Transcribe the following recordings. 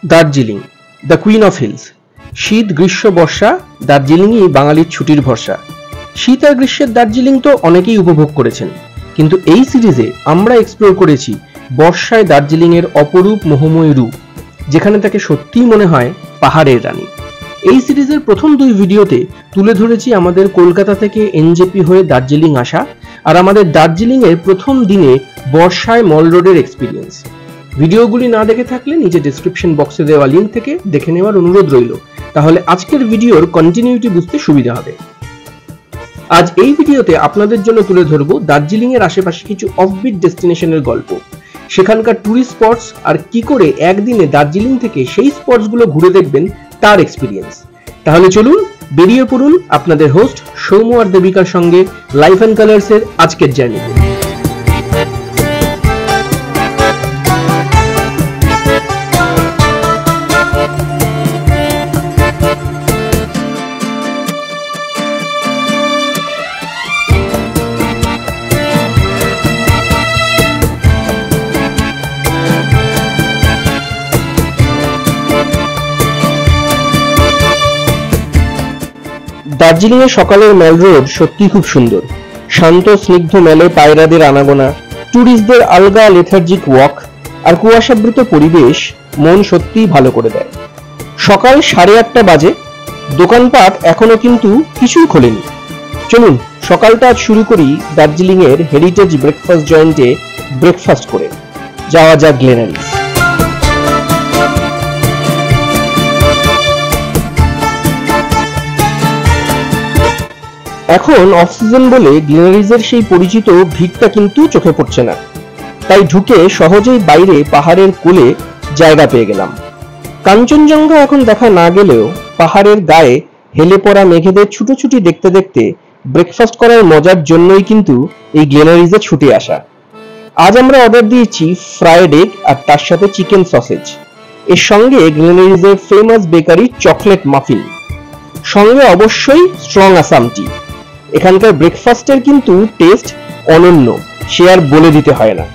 Darjeeling, the queen of hills. শীত, গ্রীষ্ম, বর্ষা, দার্জিলিংই বাঙালির ছুটির ভরসা। শীত আর গ্রীষ্মের দার্জিলিং তো অনেকেই উপভোগ করেছেন, কিন্তু এই সিরিজে আমরা এক্সপ্লোর করেছি বর্ষায় দার্জিলিং এর অপরূপ মোহময় রূপ, যেখানে তাকে সত্যিই মনে হয় পাহাড়ের রানী। এই সিরিজের প্রথম 2 ভিডিওতে তুলে ধরেছি আমাদের কলকাতা থেকে এনজেপি হয়ে দার্জিলিং আসা আর আমাদের দার্জিলিং এর প্রথম দিনে বর্ষায় মল রোডের এক্সপিরিয়েন্স। ভিডিওগুলি না দেখে থাকলে নিচে ডেসক্রিপশন বক্সে দেওয়া লিঙ্ক থেকে দেখে নেওয়ার অনুরোধ রইল, তাহলে আজকের ভিডিওর কন্টিনিউটি বুঝতে সুবিধা হবে। আজ এই ভিডিওতে আপনাদের জন্য তুলে ধরব দার্জিলিং এর আশেপাশে কিছু অফবিট ডেস্টিনেশনের গল্প, সেখানকার টুরিস্ট স্পটস আর কি করে একদিনে দার্জিলিং থেকে সেই স্পটসগুলো ঘুরে দেখবেন তার এক্সপিরিয়েন্স। তাহলে চলুন বেরিয়ে পড়ুন আপনাদের হোস্ট সৌম্য আর দেবিকার সঙ্গে লাইফ অ্যান্ড কালার্স এর আজকের জার্নিতে। দার্জিলিং এর সকালের মেল রোড সত্যি খুব সুন্দর। শান্ত স্নিগ্ধ মেলে পায়রাদের আনাগোনা, ট্যুরিস্টদের আলগা লেথার্জিক ওয়াক আর কুয়াশাবৃত পরিবেশ মন সত্যিই ভালো করে দেয়। সকাল 8:30 বাজে, দোকানপাট এখনো কিন্তু কিছুই খোলেনি। চলুন সকালটা আজ শুরু করি দার্জিলিং এর হেরিটেজ ব্রেকফাস্ট জয়েন্টে ব্রেকফাস্ট করে। যাওয়া যাক গ্লেনারিস। এখন অফ সিজন বলে গ্লেনারিজের সেই পরিচিত ভিড়টা কিন্তু চোখে পড়ছে না, তাই ঢুকে সহজেই বাইরে পাহাড়ের কোলে জায়গা পেয়ে গেলাম। কাঞ্চনজঙ্ঘা এখন দেখা না গেলেও পাহাড়ের গায়ে হেলে পড়া মেঘেদের ছুটোছুটি দেখতে দেখতে ব্রেকফাস্ট করার মজার জন্যই কিন্তু এই গ্লেনারিজে ছুটে আসা। আজ আমরা অর্ডার দিয়েছি ফ্রাইড এগ আর তার সাথে চিকেন সসেজ, এর সঙ্গে গ্লেনারিজের ফেমাস বেকারি চকলেট মাফিন, সঙ্গে অবশ্যই স্ট্রং আসাম টি। এখানকার ব্রেকফাস্টের কিন্তু টেস্ট অনন্য, সে আর বলে দিতে হয় না।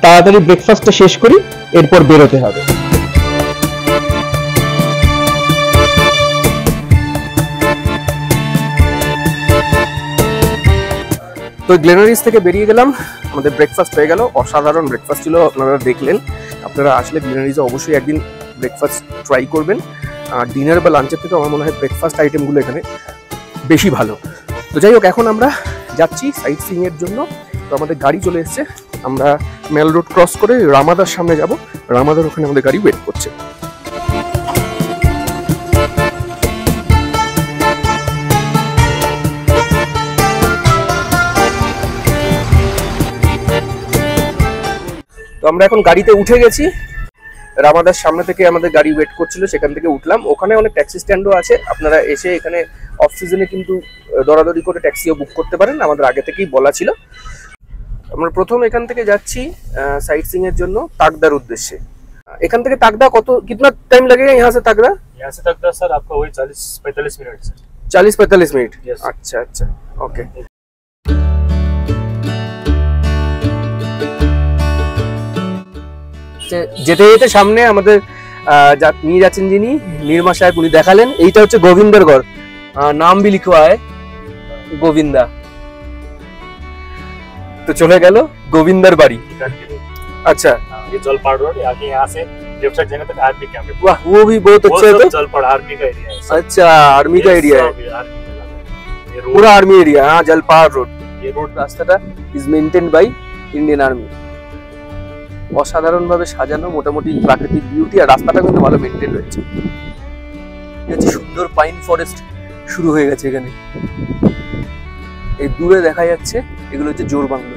তাড়াতাড়ি ব্রেকফাস্টটা শেষ করি, এরপর বেরোতে হবে। তো গ্লেনারিজ থেকে বেরিয়ে গেলাম, আমাদের ব্রেকফাস্ট হয়ে গেল। অসাধারণ ব্রেকফাস্ট ছিল, আপনারা দেখলেন। আপনারা আসলে গ্লেনারিজে অবশ্যই একদিন ব্রেকফাস্ট ট্রাই করবেন। আর ডিনার বা লাঞ্চের থেকে আমার মনে হয় ব্রেকফাস্ট আইটেমগুলো এখানে বেশি ভালো। তো যাই হোক, এখন আমরা যাচ্ছি সাইট সিইং এর জন্য। তো আমাদের গাড়ি চলে এসছে, আমরা মেল রোড ক্রস করে রামাদার সামনে যাব। রামাদার ওখানে আমাদের গাড়ি ওয়েট করছে। তো আমরা এখন গাড়িতে উঠে গেছি। রামাদার সামনে থেকে আমাদের গাড়ি ওয়েট করছিল, সেখান থেকে উঠলাম। ওখানে অনেক ট্যাক্সি স্ট্যান্ডও আছে, আপনারা এসে এখানে অফ সিজনে কিন্তু দরাদরি করে ট্যাক্সিও বুক করতে পারেন, আমাদের আগে থেকেই বলা ছিল। আমরা প্রথম এখান থেকে যাচ্ছি সাইট সিইং এর জন্য তাকদার উদ্দেশ্যে। এখান থেকে তাকদা কিतना টাইম लगेगा यहाँ से ताकदा? यहाँ से ताकदा सर आपका वही 40-45 मिनट सर। 40-45 मिनट। अच्छा अच्छा, ओके। যেতে যেতে সামনে আমাদের নিয়ে যাচ্ছেন যিনি, নির্মা সাহেব, উনি দেখালেন এইটা হচ্ছে গোবিন্দর ঘর। नाम भी लिखवा है गोविंदा। तो चले गल गोविंदर बाड़ी। अच्छा, ये जलपाड़ रोड, आगे यहाँ से लेफ्ट साइड जाने तक आर्मी कैंप है। वाह, वो भी बहुत अच्छा है। तो जलपाड़ आर्मी का एरिया है। अच्छा, आर्मी का एरिया है, पूरा आर्मी एरिया। हाँ, जलपाड़ रोड। ये रोड रास्ता is maintain by Indian army. অসাধারণ ভাবে সাজানো, মোটামুটি প্রাকৃতিক বিউটি, আর রাস্তাটা কিন্তু ভালো মেইনটেইন হয়েছে। এই সুন্দর পাইন ফরেস্ট শুরু হয়ে গেছে এখানে, এই দূরে দেখা যাচ্ছে এগুলো হচ্ছে জোরবাংলো।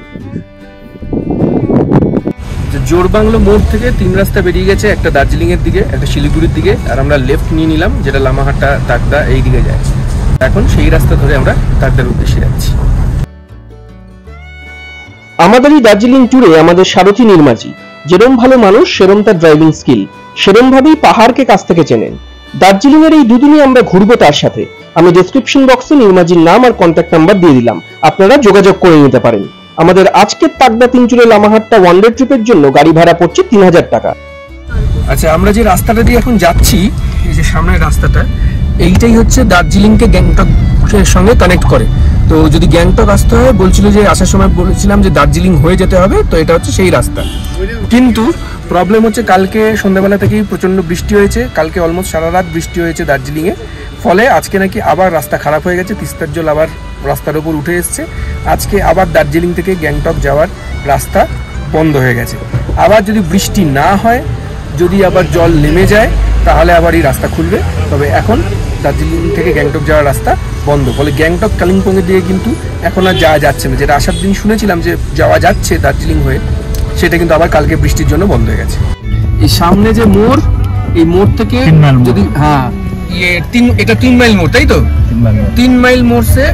জোরবাংলো মোড় থেকে 3 রাস্তা বেরিয়ে গেছে, একটা দার্জিলিং এর দিকে, একটা শিলিগুড়ির দিকে, আর আমরা লেফট নিয়ে নিলাম যেটা লামাহাটা তাকদা এই দিকে যায়। এখন সেই রাস্তা ধরে আমরা তাকদার উদ্দেশ্যে যাচ্ছি। আমাদের এই দার্জিলিং ট্যুরে আমাদের সারথী নির্মাজি, যেরম ভালো মানুষ সেরম তার ড্রাইভিং স্কিল, সেরম ভাবেই পাহাড়কে কাছ থেকে চেনেন। দার্জিলিং এর এই দুদিনই আমরা ঘুরবো তার সাথে। আমি ডেসক্রিপশন বক্সে নির্মাজির নাম আর কন্ট্যাক্ট নাম্বার দিয়ে দিলাম, আপনারা যোগাযোগ করে নিতে পারেন। আমাদের আজকের তাকদা তিনচুরে লামাহাট্টা ওয়ান ডে ট্রিপের জন্য গাড়ি ভাড়া পড়ছে 3000 টাকা। আচ্ছা, আমরা যে রাস্তাটা দিয়ে এখন যাচ্ছি, এই যে সামনের রাস্তাটা, এইটাই হচ্ছে দার্জিলিংকে গ্যাংটকের সঙ্গে কানেক্ট করে। তো যদি গ্যাংটক আসতে হয়, বলছিল যে আসার সময় বলেছিলাম যে দার্জিলিং হয়ে যেতে হবে, তো এটা হচ্ছে সেই রাস্তা। কিন্তু প্রবলেম হচ্ছে কালকে সন্ধ্যাবেলা থেকেই প্রচণ্ড বৃষ্টি হয়েছে, কালকে অলমোস্ট সারা রাত বৃষ্টি হয়েছে দার্জিলিংয়ে, ফলে আজকে নাকি আবার রাস্তা খারাপ হয়ে গেছে, তিস্তার জল আবার রাস্তার ওপর উঠে এসছে। আজকে আবার দার্জিলিং থেকে গ্যাংটক যাওয়ার রাস্তা বন্ধ হয়ে গেছে। আবার যদি বৃষ্টি না হয়, যদি আবার জল নেমে যায়, তাহলে আবার এই রাস্তা খুলবে। তবে এখন দার্জিলিং থেকে গ্যাংটক যাওয়ার রাস্তা বন্ধ, ফলে গ্যাংটক কালিম্পংয়ের দিকে কিন্তু এখন আর যাওয়া যাচ্ছে না। যেটা আসার দিন শুনেছিলাম যে যাওয়া যাচ্ছে দার্জিলিং হয়ে, সেটা কিন্তু আবার কালকে বৃষ্টির জন্য বন্ধ হয়ে গেছে। এই সামনে যে মোড়, এই মোড় থেকে যদি এটা 3 মাইল মোড়, তাই তো? 3 মাইল মোড় সে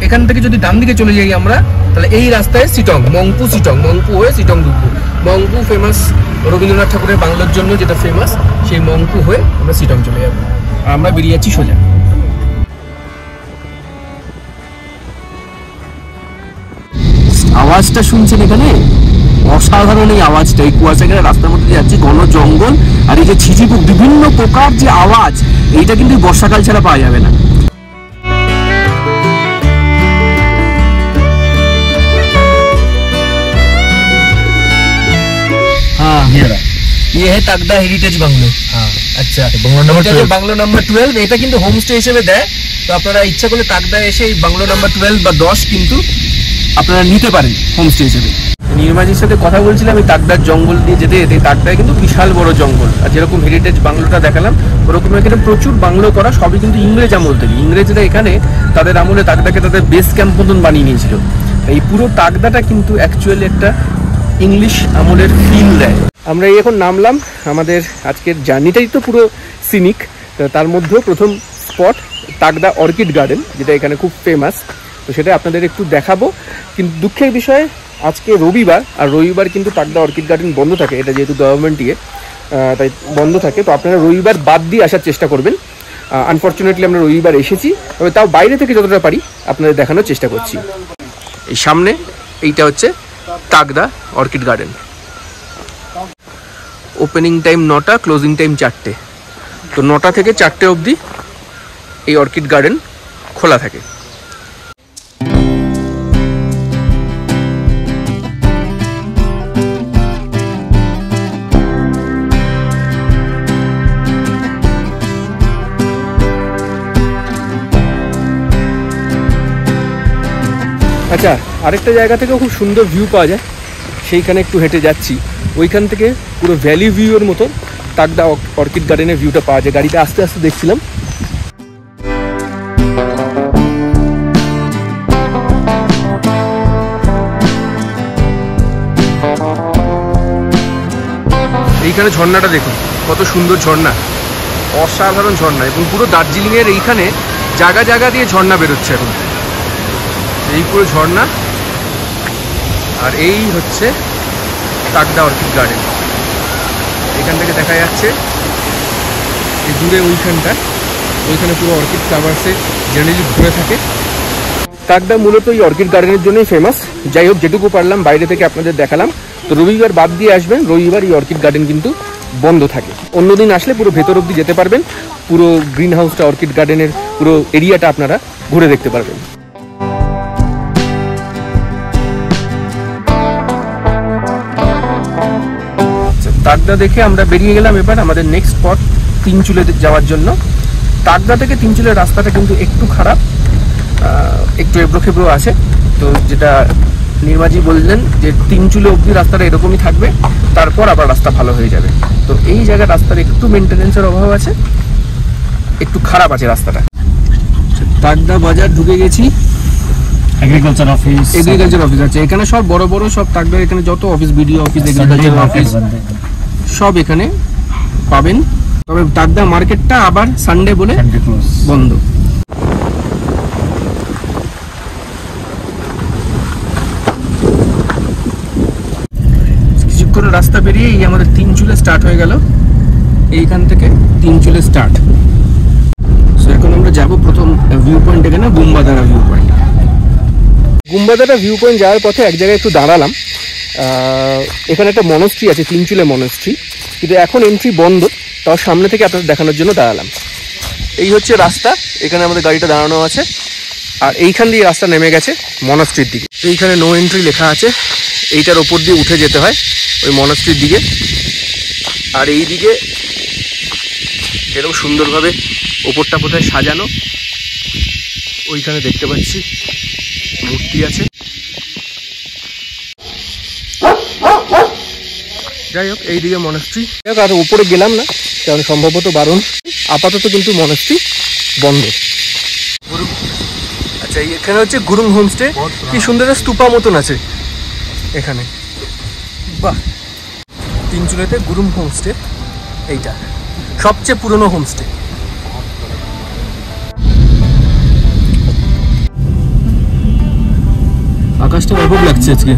এখান থেকে যদি ডান দিকে চলে যাই আমরা, তাহলে এই রাস্তায় সিটং, মংপু হয়ে সিটং ঢুকবো। মংপু ফেমাস রবীন্দ্রনাথ ঠাকুরের বাংলার জন্য, যেটা ফেমাস, সেই মংপু হয়ে আমরা সিটং চলে যাবো। আর আমরা বেরিয়ে যাচ্ছি সোজা। আওয়াজটা শুনছেন এখানে, অসাধারণ এই আওয়াজটা। এই কুয়াশাঘেরা রাস্তার মধ্যে যাচ্ছি, ঘন জঙ্গল, আর এই যে ঝিঝিপোক, বিভিন্ন প্রকার যে আওয়াজ, এইটা কিন্তু বর্ষাকাল ছাড়া পাওয়া যাবে না। ये है तागदा हेरिटेज बांग्लो। আচ্ছা, বাংলো নাম্বার 12। এটা কিন্তু হোমস্টে হিসেবে দেয়, তো আপনারা ইচ্ছা করলে তাগদা এসে এই বাংলো নাম্বার 12 বা 10 কিন্তু আপনারা নিতে পারেন হোমস্টে হিসেবে। নির্মাজির সাথে কথা বলছিলাম, এই তাগদার জঙ্গল দিয়ে যেতে যেতে, তাগদায় কিন্তু বিশাল বড় জঙ্গল। আর যেরকম হেরিটেজ বাংলোটা দেখালাম, ওরকম এখানে প্রচুর বাংলো করা, সবই কিন্তু ইংরেজ আমল থেকে। ইংরেজরা এখানে তাদের আমলে তাগদাকে তাদের বেস ক্যাম্প মতন বানিয়ে নিয়েছিল। এই পুরো তাগদাটা কিন্তু অ্যাকচুয়ালি একটা ইংলিশ আমলের ফিল দেয়। আমরা এই এখন নামলাম, আমাদের আজকের জার্নিটাই তো পুরো সিনিক। তার মধ্যেও প্রথম স্পট তাগদা অর্কিড গার্ডেন, যেটা এখানে খুব ফেমাস। তো সেটা আপনাদের একটু দেখাবো। কিন্তু দুঃখের বিষয়, আজকে রবিবার, আর রবিবার কিন্তু তাগদা অর্কিড গার্ডেন বন্ধ থাকে, এটা যেহেতু গভর্নমেন্ট ইয়ে, তাই বন্ধ থাকে। তো আপনারা রবিবার বাদ দিয়ে আসার চেষ্টা করবেন। আনফর্চুনেটলি আমরা রবিবার এসেছি, তবে তাও বাইরে থেকে যতটা পারি আপনাদের দেখানোর চেষ্টা করছি। এই সামনে এইটা হচ্ছে Tagda orchid garden. Opening time 9টা, ক্লোজিং টাইম 4টে। তো 9টা থেকে 4টে অবধি এই অর্কিড গার্ডেন খোলা থাকে। আচ্ছা, আরেকটা জায়গা থেকেও খুব সুন্দর ভিউ পাওয়া যায়, সেইখানে একটু হেঁটে যাচ্ছি। ওইখান থেকে পুরো ভ্যালি ভিউয়ের মতো তাগদা অর্কিড গার্ডেনের ভিউটা পাওয়া যায়। গাড়িতে আস্তে আস্তে দেখছিলাম। এইখানে ঝর্ণাটা দেখুন, কত সুন্দর ঝর্ণা, অসাধারণ ঝর্ণা। এবং পুরো দার্জিলিংয়ের এইখানে জায়গা জায়গা দিয়ে ঝর্ণা বেরোচ্ছে এখন। এই পুরো ঝর্ণা, আর এই হচ্ছে তাগদা অর্কিড গার্ডেন। এখান থেকে দেখা যাচ্ছে এই দূরে ওইখানটা, ওইখানে পুরো অর্কিড ফ্লাওয়ার্সে জেনারেলি ঘুরে থাকে। তাগদা মূলত এই অর্কিড গার্ডেনের জন্যই ফেমাস। যাই হোক, যেটুকু পারলাম বাইরে থেকে আপনাদের দেখালাম। তো রবিবার বাদ দিয়ে আসবেন, রবিবার এই অর্কিড গার্ডেন কিন্তু বন্ধ থাকে। অন্যদিন আসলে পুরো ভেতর অবধি যেতে পারবেন, পুরো গ্রিন হাউসটা, অর্কিড গার্ডেনের পুরো এরিয়াটা আপনারা ঘুরে দেখতে পারবেন। তাগদা দেখে আমরা বেরিয়ে গেলাম এবার আমাদের নেক্সট স্পট তিনচুলে যাওয়ার জন্য। তাগদা থেকে তিনচুলের রাস্তাটা কিন্তু একটু খারাপ, একটু এবড়ো খেবড়ো আছে। তো যেটা নির্মাজি বললেন যে তিনচুলে অবধি রাস্তাটা এরকমই থাকবে, তারপর আবার রাস্তা ভালো হয়ে যাবে। তো এই জায়গায় রাস্তার একটু মেনটেনেন্সের অভাব আছে, একটু খারাপ আছে রাস্তাটা। তাগদা বাজার ঢুকে গেছি। এগ্রিকালচার অফিস আছে এখানে, সব বড় বড় সব তাগদা, এখানে যত office, BDO office, agriculture office সব এখানে পাবেন। তবে তাগদা মার্কেটটা আবার সানডে বলে বন্ধ। কিছুক্ষণ রাস্তা বেরিয়ে এই আমাদের তিনচুলে স্টার্ট হয়ে গেল। এইখান থেকে তিনচুলে স্টার্ট। সো এখন আমরা যাবো প্রথম ভিউ পয়েন্ট, এখানে গুম্বাদারা ভিউ পয়েন্ট। গুম্বাদারা ভিউ পয়েন্ট যাওয়ার পথে এক জায়গায় একটু দাঁড়ালাম। এখানে একটা মনস্ট্রি আছে, তিনচুলে মনস্ট্রি। কিন্তু এখন এন্ট্রি বন্ধ, তাও সামনে থেকে আপনাদের দেখানোর জন্য দাঁড়ালাম। এই হচ্ছে রাস্তা, এখানে আমাদের গাড়িটা দাঁড়ানো আছে, আর এইখান দিয়ে রাস্তা নেমে গেছে মনাস্ট্রির দিকে। এইখানে নো এন্ট্রি লেখা আছে, এইটার ওপর দিয়ে উঠে যেতে হয় ওই মনাস্ট্রির দিকে। আর এই দিকে এরকম সুন্দরভাবে ওপরটা কোথায় সাজানো, ওইখানে দেখতে পাচ্ছি মূর্তি আছে। যাই হোক, এইদিকে মনাস্ট্রি। আর উপরে গেলাম না, কারণ সম্ভবত বারণ। আপাতত কিন্তু মনাস্ট্রি বন্ধ। আচ্ছা, এখানে হচ্ছে গুরুং হোমস্টে। কি সুন্দর স্তূপা মতন আছে এখানে, বাহ। তিনচুলেতে গুরুং হোমস্টে, এইটা সবচেয়ে পুরনো হোমস্টে। আকাশটা ব্যাপক লাগছে আজকে।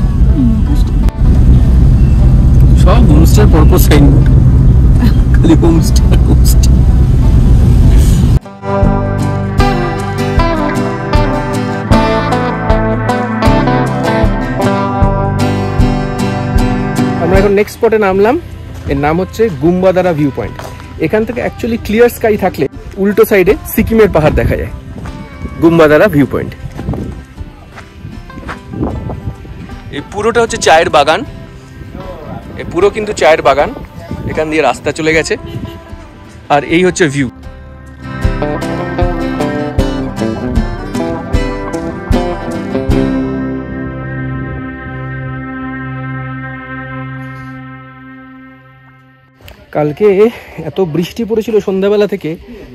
সব হোমস্টের পরপর সাইনবোর্ড, খালি হোমস্টে হোমস্টে। আমরা এখন নেক্সট স্পটে নামলাম, এর নাম হচ্ছে গুম্বাদারা ভিউ পয়েন্ট। এখান থেকে অ্যাকচুয়ালি ক্লিয়ার স্কাই থাকলে উল্টো সাইডে সিকিমের পাহাড় দেখা যায়। গুম্বাদারা ভিউ পয়েন্ট। এই পুরোটা হচ্ছে চায়ের বাগান, এই পুরো কিন্তু চায়ের বাগান। এখান দিয়ে রাস্তা চলে গেছে, আর এই হচ্ছে ভিউ। কালকে এত বৃষ্টি পড়েছিল সন্ধ্যাবেলা থেকে,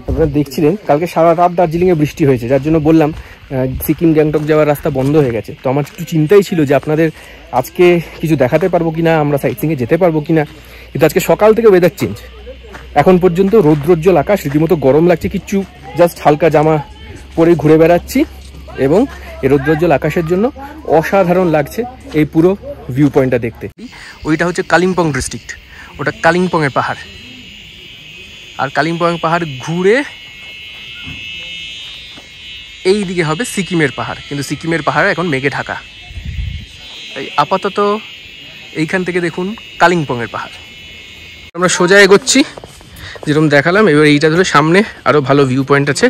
আপনারা দেখছিলেন। কালকে সারা রাত দার্জিলিংয়ে বৃষ্টি হয়েছে, যার জন্য বললাম সিকিম গ্যাংটক যাওয়ার রাস্তা বন্ধ হয়ে গেছে। তো আমার একটু চিন্তাই ছিল যে আপনাদের আজকে কিছু দেখাতে পারবো কিনা, আমরা সাইট সিইংয়ে যেতে পারবো কিনা। কিন্তু আজকে সকাল থেকে ওয়েদার চেঞ্জ, এখন পর্যন্ত রৌদ্রোজ্জ্বল আকাশ, রীতিমতো গরম লাগছে। কিচ্ছু জাস্ট হালকা জামা পরে ঘুরে বেড়াচ্ছি, এবং এই রৌদ্রোজ্জ্বল আকাশের জন্য অসাধারণ লাগছে এই পুরো ভিউ পয়েন্টটা দেখতে। ওইটা হচ্ছে কালিম্পং ডিস্ট্রিক্ট, ওটা কালিম্পংয়ের পাহাড়। আর কালিম্পং পাহাড় ঘুরে এই দিকে হবে সিকিমের পাহাড়, কিন্তু সিকিমের পাহাড় এখন মেঘে ঢাকা। তাই আপাতত এইখান থেকে দেখুন কালিম্পংয়ের পাহাড়। আমরা সোজা এগোচ্ছি, যেরকম দেখালাম। এবার এইটা ধরে সামনে আরও ভালো ভিউ পয়েন্ট আছে,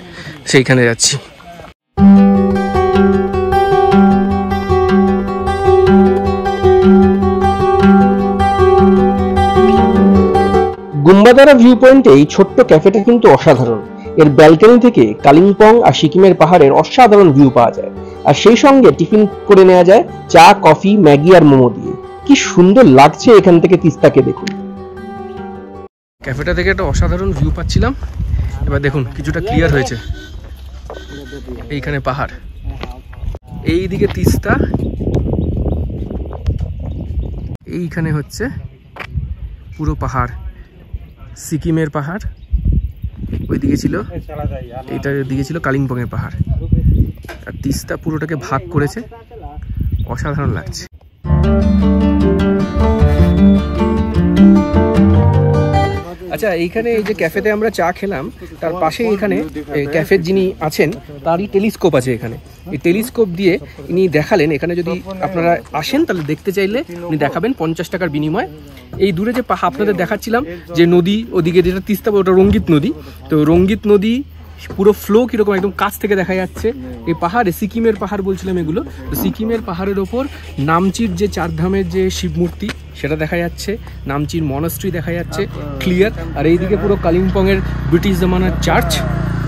সেইখানে যাচ্ছি। গুম্বাদারা ভিউ পয়েন্টে এই ছোট্ট ক্যাফেটা কিন্তু অসাধারণ। এর ব্যালকনি থেকে কালিম্পং আর সিকিমের পাহাড়ের অসাধারণ ভিউ পাওয়া যায়, আর সেই সঙ্গে টিফিন করে নেওয়া যায় চা, কফি, ম্যাগি আর মোমো দিয়ে। কি সুন্দর লাগছে এখান থেকে তিস্তাকে দেখুন। ক্যাফেটা থেকে একটা অসাধারণ ভিউ পাচ্ছিলাম। এবার দেখুন কিছুটা ক্লিয়ার হয়েছে, এইখানে পাহাড়, এইদিকে তিস্তা, এইখানে হচ্ছে পুরো পাহাড়, সিকিমের পাহাড়। ওইদিকে ছিল, এইটার দিকে ছিল কালিম্পংয়ের পাহাড়, আর তিস্তা পুরোটাকে ভাগ করেছে। অসাধারণ লাগছে। আচ্ছা, এইখানে এই যে ক্যাফেতে আমরা চা খেলাম, তার পাশে এখানে ক্যাফের যিনি আছেন তারই টেলিস্কোপ আছে এখানে। এই টেলিস্কোপ দিয়ে ইনি দেখালেন, এখানে যদি আপনারা আসেন তাহলে দেখতে চাইলে উনি দেখাবেন 50 টাকার বিনিময়। এই দূরে যে আপনাদের দেখাচ্ছিলাম যে নদী, ওদিকে যেটা তিস্তা, ওটা রঙ্গিত নদী। তো রঙ্গিত নদী পুরো ফ্লো কিরকম একদম কাছ থেকে দেখা যাচ্ছে। এই পাহাড়ে, সিকিমের পাহাড় বলছিলাম এগুলো, তো সিকিমের পাহাড়ের ওপর নামচির যে চারধামের যে শিব মূর্তি সেটা দেখা যাচ্ছে, নামচির মনাস্ট্রি দেখা যাচ্ছে ক্লিয়ার। আর এইদিকে পুরো কালিম্পংয়ের ব্রিটিশ জামানার চার্চ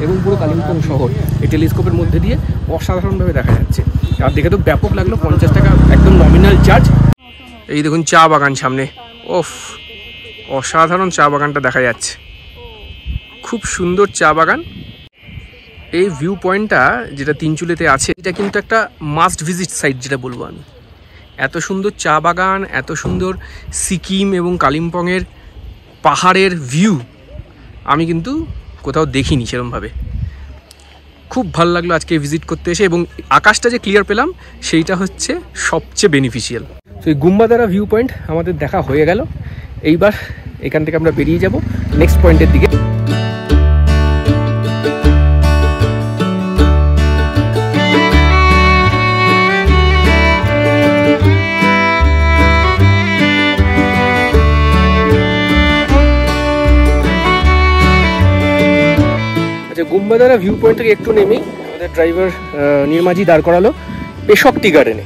এবং পুরো কালিম্পং শহর এই টেলিস্কোপের মধ্যে দিয়ে অসাধারণভাবে দেখা যাচ্ছে। আর দেখে তো ব্যাপক লাগলো, 50 টাকা একদম নমিনাল চার্জ। এই দেখুন চা বাগান সামনে, ওফ অসাধারণ চা বাগানটা দেখা যাচ্ছে, খুব সুন্দর চা বাগান। এই ভিউ পয়েন্টটা যেটা তিনচুলেতে আছে, এটা কিন্তু একটা মাস্ট ভিজিট সাইট যেটা বলবো আমি। এত সুন্দর চা বাগান, এত সুন্দর সিকিম এবং কালিম্পংয়ের পাহাড়ের ভিউ আমি কিন্তু কোথাও দেখিনি সেরকমভাবে। খুব ভালো লাগলো আজকে ভিজিট করতে এসে, এবং আকাশটা যে ক্লিয়ার পেলাম সেইটা হচ্ছে সবচেয়ে বেনিফিশিয়াল। তো এই গুম্বাদারা ভিউ পয়েন্ট আমাদের দেখা হয়ে গেল। এইবার এখান থেকে আমরা বেরিয়ে যাব নেক্সট পয়েন্টের দিকে। গুম্বাদারা ভিউ পয়েন্ট থেকে একটু নেমেই আমাদের ড্রাইভার নির্মাজি দাঁড় করালো পেশক টি গার্ডেনে।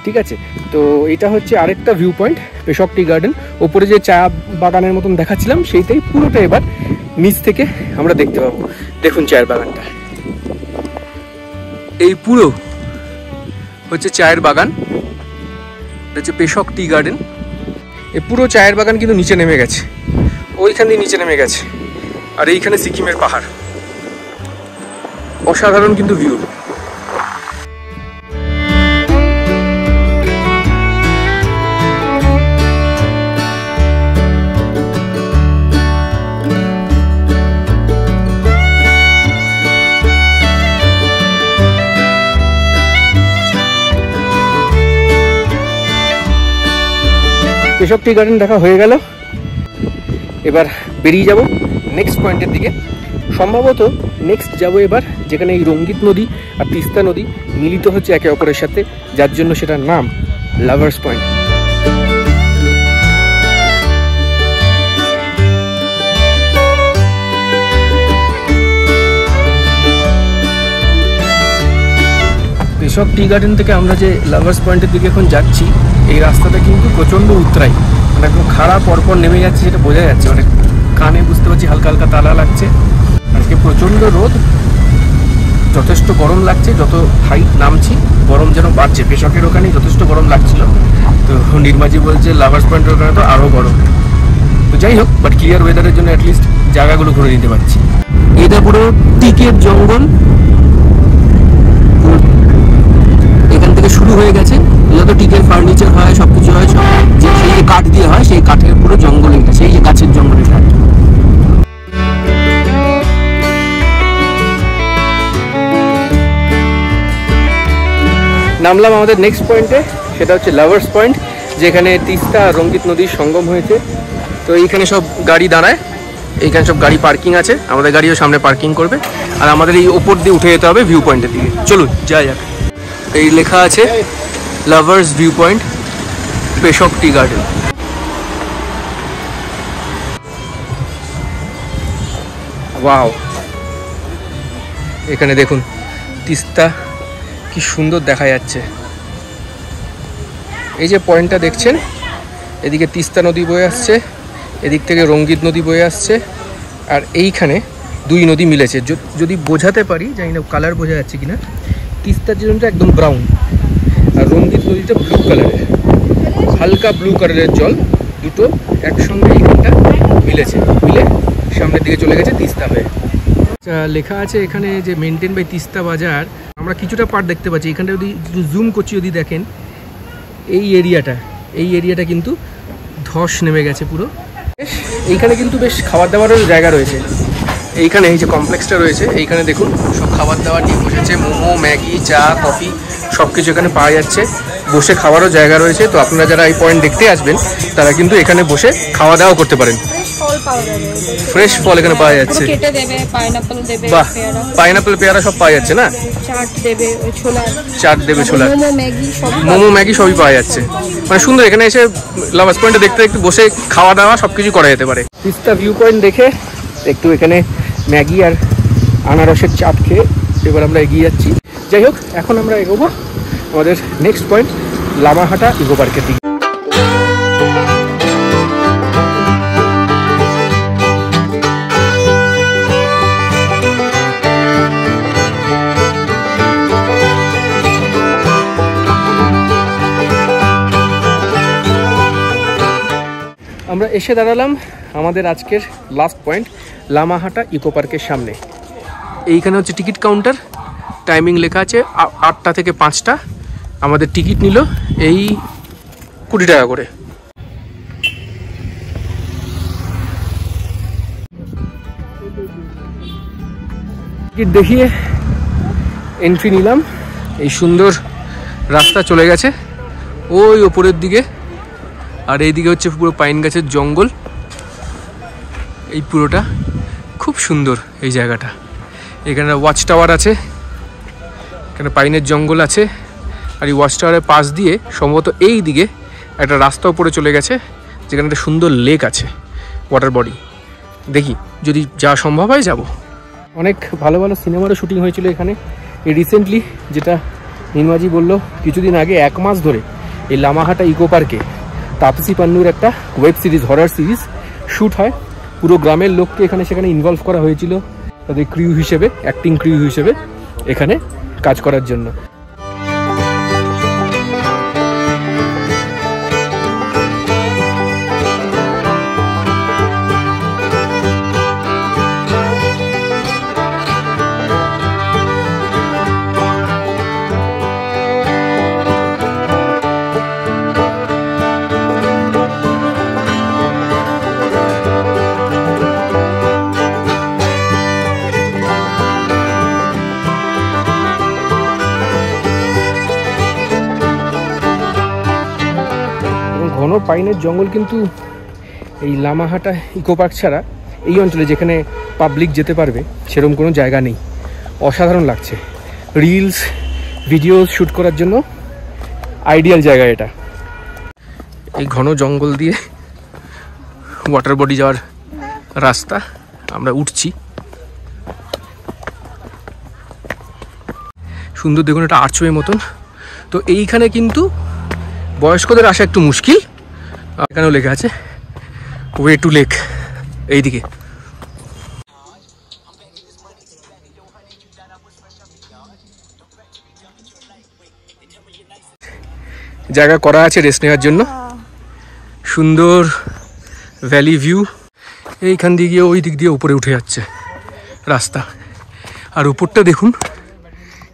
ঠিক আছে, তো এটা হচ্ছে আরেকটা ভিউ পয়েন্ট, পেশক টি গার্ডেন। ওপরে যে চা বাগানের মতন দেখাচ্ছিলাম সেইটাই পুরোটা এবার নিচ থেকে আমরা দেখতে পাবো। দেখুন চায়ের বাগানটা, এই পুরো হচ্ছে চায়ের বাগান, এটা হচ্ছে পেশক টি গার্ডেন। এই পুরো চায়ের বাগান কিন্তু নিচে নেমে গেছে, ওইখান দিয়ে নিচে নেমে গেছে। আর এইখানে সিকিমের পাহাড়, অসাধারণ কিন্তু ভিউ। পেশক টি গার্ডেন দেখা হয়ে গেল, এবার বেরিয়ে যাব নেক্সট পয়েন্টের দিকে। সম্ভবত নেক্সট যাব এবার যেখানে এই রঙ্গিত নদী আর তিস্তা নদী মিলিত হচ্ছে একে অপরের সাথে, যার জন্য সেটার নাম লাভার্স পয়েন্ট। পেশক টি গার্ডেন থেকে আমরা যে লাভার্স পয়েন্টের দিকে এখন যাচ্ছি, এই রাস্তাটা কিন্তু প্রচণ্ড উতরাই, মানে একদম খাড়া পরপর নেমে যাচ্ছে, যেটা বোঝা যাচ্ছে। মানে কানে বুঝতে পারছি হালকা হালকা তালা লাগছে। আজকে প্রচণ্ড রোদ, যথেষ্ট গরম লাগছে। যত হাইট নামছি গরম যেন বাড়ছে। পেশকের ওখানে যথেষ্ট গরম লাগছিল, তো নির্মাজি বলছে লাভার্স পয়েন্টের ওখানে তো আরও গরম। তো যাই হোক, বাট ক্লিয়ার ওয়েদারের জন্য অ্যাটলিস্ট জায়গাগুলো ঘুরে নিতে পারছি। এটা পুরো টিকের জঙ্গল, এখান থেকে শুরু হয়ে গেছে। যত টিকের ফার্নিচার হয়, সবকিছু হয়, সব যে সেই যে কাঠ দিয়ে হয়, সেই কাঠের পুরো জঙ্গল এটা, সেই যে গাছের জঙ্গল এটা। নামলাম আমাদের নেক্সট পয়েন্টে, সেটা হচ্ছে লাভার্স পয়েন্ট, যেখানে তিস্তা আর রঙ্গিত নদীর সঙ্গম হয়েছে। তো এইখানে সব গাড়ি দাঁড়ায়, এইখানে সব গাড়ি পার্কিং আছে, আমাদের গাড়িও সামনে পার্কিং করবে। আর আমাদের এই ওপর দিয়ে উঠে যেতে হবে ভিউ পয়েন্টের দিকে। চলুন যাই যাক। এই লেখা আছে লাভার্স ভিউ পয়েন্ট, পেশক টি গার্ডেন। ওয়াও, এখানে দেখুন তিস্তা কি সুন্দর দেখা যাচ্ছে। এই যে পয়েন্টটা দেখছেন, এদিকে তিস্তা নদী বয়ে আসছে, এদিক থেকে রঙ্গিত নদী বয়ে আসছে, আর এইখানে দুই নদী মিলেছে। যদি বোঝাতে পারি, জানি না কালার বোঝা যাচ্ছে কিনা, তিস্তার জলটা একদম ব্রাউন আর রঙ্গিত নদীটা ব্লু কালারের, হালকা ব্লু কালারের জল, দুটো একসঙ্গে এইখানটা মিলেছে, মিলে সামনের দিকে চলে গেছে তিস্তা হয়ে। লেখা আছে এখানে যে মেনটেন বাই তিস্তা বাজার। আমরা কিছুটা পার্ট দেখতে পাচ্ছি এখানটা, যদি জুম করছি, যদি দেখেন এই এরিয়াটা কিন্তু ধস নেমে গেছে পুরো। এইখানে কিন্তু বেশ খাবার দাবারের জায়গা রয়েছে। এইখানে এই যে কমপ্লেক্সটা রয়েছে, এইখানে দেখুন সব খাবার দাবার নিয়ে বসেছে, মোমো, ম্যাগি, চা, কফি সব কিছু এখানে পাওয়া যাচ্ছে। বসে খাওয়ারও জায়গা রয়েছে। তো আপনারা যারা এই পয়েন্ট দেখতে আসবেন, তারা কিন্তু এখানে বসে খাওয়া দাওয়া করতে পারেন। ফ্রেশ ফল এখানে পাওয়া যাচ্ছে। বাহ, পাইনাপেল, পেয়ারা সব পাওয়া যাচ্ছে না? চাট দেবে, ছোলা, মোমো, ম্যাগি সবই পাওয়া যাচ্ছে। মানে সুন্দর, এখানে এসে লাভার্স পয়েন্টে দেখতে দেখতে বসে খাওয়া দাওয়া সবকিছু করা যেতে পারে। তিস্তা ভিউ পয়েন্ট দেখে একটু এখানে ম্যাগি আর আনারসের চাট খেয়ে এবার আমরা এগিয়ে যাচ্ছি। যাই হোক, এখন আমরা এগোবো আমাদের নেক্সট পয়েন্ট, লামাহাটা ইকো পার্কের দিকে। আমরা এসে দাঁড়ালাম আমাদের আজকের লাস্ট পয়েন্ট, লামাহাটা ইকো পার্কের সামনে। এইখানে হচ্ছে টিকিট কাউন্টার, টাইমিং লেখা আছে 8টা থেকে 5টা। আমাদের টিকিট নিল এই 20 টাকা করে। টিকিট দেখিয়ে এন্ট্রি নিলাম। এই সুন্দর রাস্তা চলে গেছে ওই ওপরের দিকে, আর এইদিকে হচ্ছে পুরো পাইন গাছের জঙ্গল। এই পুরোটা খুব সুন্দর এই জায়গাটা। এখানে ওয়াচ টাওয়ার আছে, এখানে পাইনের জঙ্গল আছে, আর এই ওয়াচ টাওয়ারের পাশ দিয়ে সম্ভবত এই দিকে একটা রাস্তা উপরে চলে গেছে, যেখানে একটা সুন্দর লেক আছে, ওয়াটার বডি। দেখি যদি যাওয়া সম্ভব হয় যাব। অনেক ভালো ভালো সিনেমারও শুটিং হয়েছিল এখানে। এই রিসেন্টলি যেটা নির্মাজি বললো, কিছুদিন আগে 1 মাস ধরে এই লামাহাটা ইকো পার্কে তাপসী পান্নুর একটা web series, horror series shoot হয়। পুরো গ্রামের লোককে এখানে সেখানে ইনভলভ করা হয়েছিল তাদের ক্রিউ হিসেবে, অ্যাক্টিং ক্রিউ হিসেবে এখানে কাজ করার জন্য। ঘন পাইনের জঙ্গল, কিন্তু এই লামাহাটা ইকো পার্ক ছাড়া এই অঞ্চলে যেখানে পাবলিক যেতে পারবে সেরকম কোনো জায়গা নেই। অসাধারণ লাগছে, রিলস ভিডিও শ্যুট করার জন্য আইডিয়াল জায়গা এটা। এই ঘন জঙ্গল দিয়ে ওয়াটার বডি যাওয়ার রাস্তা, আমরা উঠছি। সুন্দর দেখুন, একটা আর্চওয়ে মতন। তো এইখানে কিন্তু বয়স্কদের আসা একটু মুশকিল। এখানেও লেখা আছে ওয়ে টু লেক। এইদিকে জায়গা করা আছে রেস্ট নেওয়ার জন্য। সুন্দর ভ্যালি ভিউ। এইখান দিয়ে গিয়ে ওই দিক দিয়ে উপরে উঠে যাচ্ছে রাস্তা। আর উপরটা দেখুন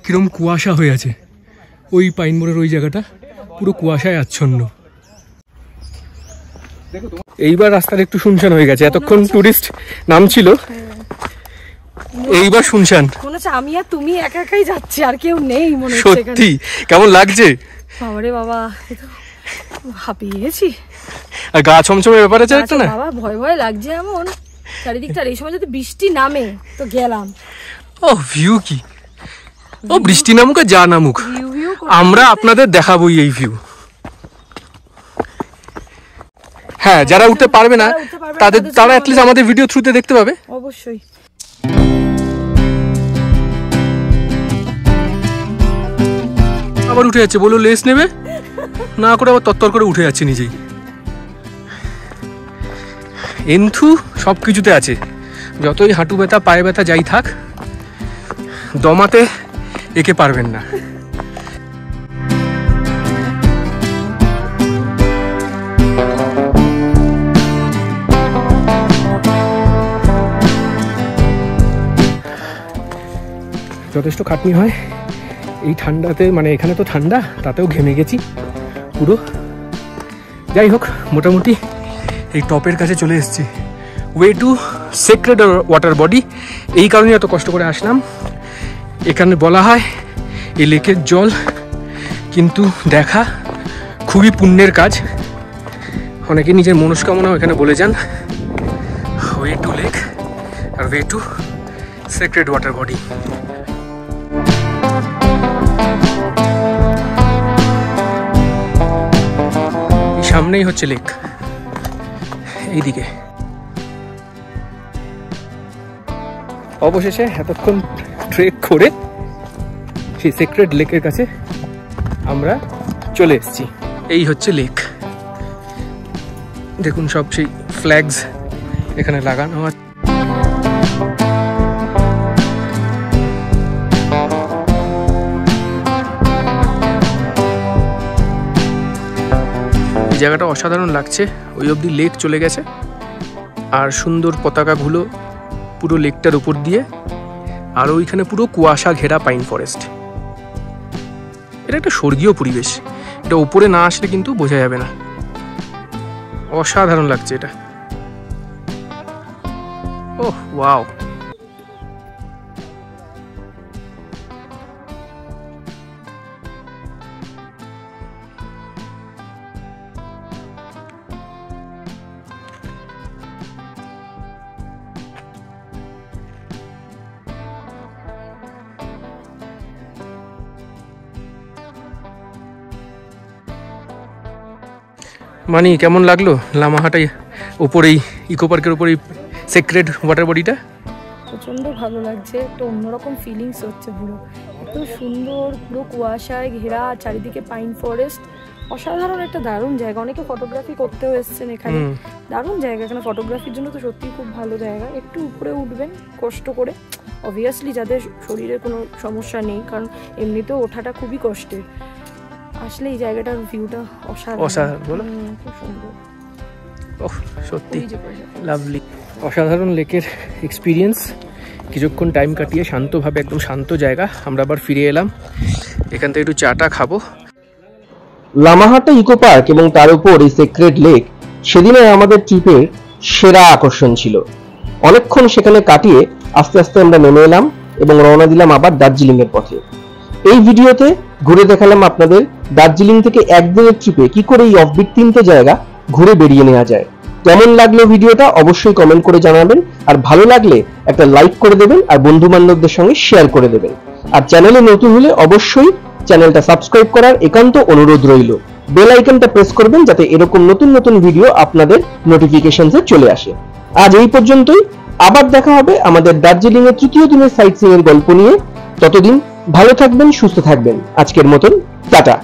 কিরম কুয়াশা হয়ে আছে। ওই পাইন মোড়ের ওই জায়গাটা পুরো কুয়াশায় আচ্ছন্ন। এইবার রাস্তাটা একটু শুনশান হয়ে গেছে। এতক্ষণ টুরিস্ট নামছিল, এইবার শুনশান। আমি আর তুমি একা একাই যাচ্ছি, আর কেউ নেই মনে হচ্ছে। সত্যি কেমন লাগছে? বাবারে বাবা, হাঁপিয়ে গেছি। আর গা ছমছমের ব্যাপার আছে একটা না বাবা, ভয় ভয় লাগছে এমন চারিদিকটা। এই সময় যদি বৃষ্টি নামে তো গেলাম। ও ভিউ কি, ও বৃষ্টি নামুক আর যা নামুক, আমরা আপনাদের দেখাবোই এই ভিউ। হ্যাঁ, যারা উঠতে পারবে না তারা অ্যাটলিস্ট আমাদের ভিডিও থ্রুতে দেখতে পাবে। অবশ্যই। আবার উঠে যাচ্ছে, বলো লেস নেবে না করে আবার তত্তর করে উঠে যাচ্ছে নিজেই। এন্থু সব কিছুতে আছে, যতই হাঁটু ব্যথা পায়ে ব্যথা যাই থাক, দমাতে একে পারবেন না। যথেষ্ট খাটনি হয় এই ঠান্ডাতে, মানে এখানে তো ঠান্ডা, তাতেও ঘেমে গেছি পুরো। যাই হোক, মোটামুটি এই টপের কাছে চলে এসেছি। Way to sacred water body. এই কারণে এত কষ্ট করে আসলাম। এখানে বলা হয় এই লেকের জল কিন্তু দেখা খুবই পুণ্যের কাজ। অনেকে নিজের মনস্কামনাও এখানে বলে যান। ওয়ে টু লেক আর way to sacred water body. সামনেই হচ্ছে লেক, এইদিকে। অবশেষে এতক্ষণ ট্রেক করে সেই সেক্রেড লেকের কাছে আমরা চলে এসেছি। এই হচ্ছে লেক। দেখুন সব সেই ফ্ল্যাগস এখানে লাগানো আছে। জায়গাটা অসাধারণ লাগছে। ওই অবধি লেক চলে গেছে, আর সুন্দর পতাকাগুলো পুরো লেকটার উপর দিয়ে, আর ওইখানে পুরো কুয়াশা ঘেরা পাইন ফরেস্ট। এটা একটা স্বর্গীয় পরিবেশ। এটা উপরে না আসলে কিন্তু বোঝা যাবে না। অসাধারণ লাগছে এটা। ওহ ওয়াও। মানি কেমন লাগলো লামাহাটায় ওপরেই ইকো পার্কের ওপরেই সেক্রেড ওয়াটার বডিটা? প্রচণ্ড ভালো লাগছে, একটা অন্যরকম ফিলিংস হচ্ছে পুরো। এত সুন্দর, পুরো কুয়াশায় ঘেরা, চারিদিকে পাইন ফরেস্ট, অসাধারণ একটা দারুণ জায়গা। অনেকে ফটোগ্রাফি করতেও এসছেন এখানে, দারুণ জায়গা। এখানে ফটোগ্রাফির জন্য তো সত্যিই খুব ভালো জায়গা। একটু উপরে উঠবেন কষ্ট করে, অবভিয়াসলি যাদের শরীরে কোনো সমস্যা নেই, কারণ এমনিতেও ওঠাটা খুবই কষ্টের। আসলে এই জায়গাটার ভিউটা অসাধারণ, খুব সুন্দর। ওহ সত্যি লাভলি, অসাধারণ লেকের এক্সপিরিয়েন্স। কিছুক্ষণ টাইম কাটিয়ে শান্তভাবে, একদম শান্ত জায়গা, আমরা আবার ফিরে এলাম। এখান থেকে একটু চাটা খাবো। লামাহাটা ইকো পার্ক এবং তার উপর এই সেক্রেড লেক সেদিনে আমাদের ট্রিপের সেরা আকর্ষণ ছিল। অনেকক্ষণ সেখানে কাটিয়ে আস্তে আস্তে আমরা নেমে এলাম এবং রওনা দিলাম আবার দার্জিলিং এর পথে। এই ভিডিওতে ঘুরে দেখালাম আপনাদের দার্জিলিং থেকে একদিনের ট্রিপে কি করে এই অফবিট 3টে জায়গা ঘুরে বেরিয়ে নেওয়া যায়। কেমন লাগলো ভিডিওটা অবশ্যই কমেন্ট করে জানাবেন, আর ভালো লাগলে একটা লাইক করে দেবেন আর বন্ধু বান্ধবদের সঙ্গে শেয়ার করে দেবেন। আর চ্যানেলে নতুন হলে অবশ্যই চ্যানেলটা সাবস্ক্রাইব করার একান্ত অনুরোধ রইল। বেল আইকনটা প্রেস করবেন যাতে এরকম নতুন নতুন ভিডিও আপনাদের নোটিফিকেশনসে চলে আসে। আজ এই পর্যন্তই, আবার দেখা হবে আমাদের দার্জিলিং এর 3য় দিনের সাইট সিইং এর গল্প নিয়ে। ততদিন ভালো থাকবেন, সুস্থ থাকবেন। আজকের মতন টাটা।